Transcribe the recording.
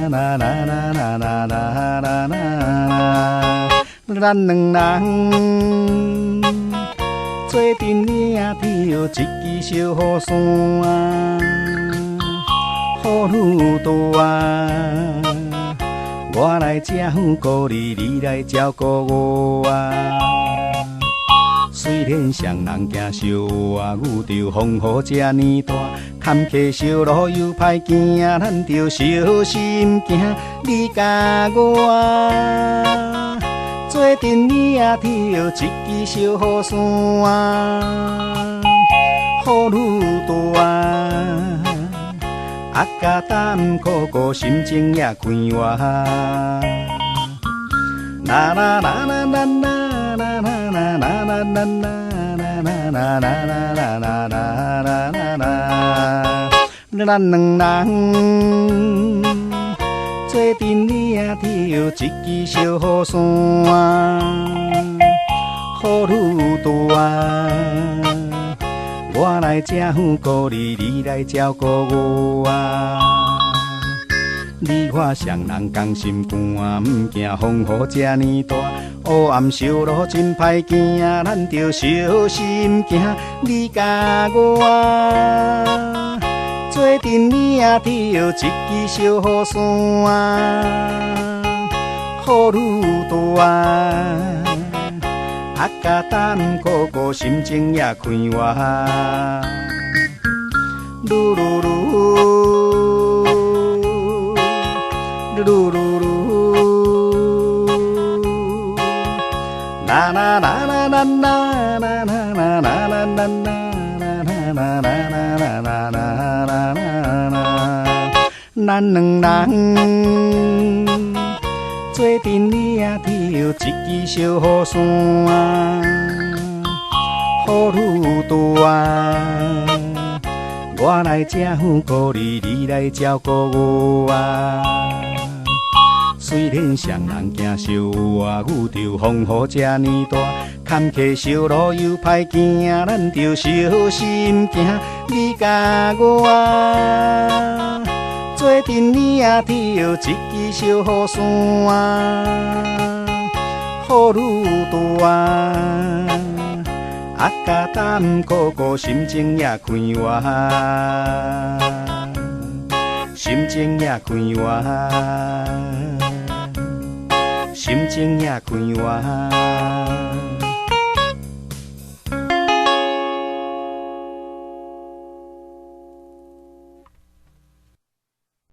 啦啦啦啦啦啦啦啦，咱两人做阵领跳一支小雨伞，雨愈大，我来照顾你，你来照顾我啊。虽然双人行小活，牛着风雨这呢大，坎坷小路又歹行，咱着小心行。你甲我做阵领跳一支小雨伞，雨愈大，甲胆苦苦心情也快活。啦啦啦啦啦啦啦啦啦啦啦啦啦啦啦啦啦啦，咱两人做阵领跳一支小雨伞，雨愈大，我来照顾你，你来照顾我啊。你我双人同心肝，毋惊风雨这呢大，黑暗小路真歹行，咱着小心行。你甲我做阵领跳一支小雨伞，雨愈大，甲胆苦苦心情也快活。噜噜噜。噜噜噜，啦啦啦啦啦啦啦啦啦啦啦啦啦啦啦啦，咱两人做阵领跳一支小雨伞，雨愈大，我来照顾你，你来照顾我啊。虽然双人行小活，牛着风雨这呢大，坎坷小路又歹行，咱着小心行。你甲我做阵领跳一支小雨伞，雨愈大，甲胆苦苦心情也快活，心情也快活。心情也快活。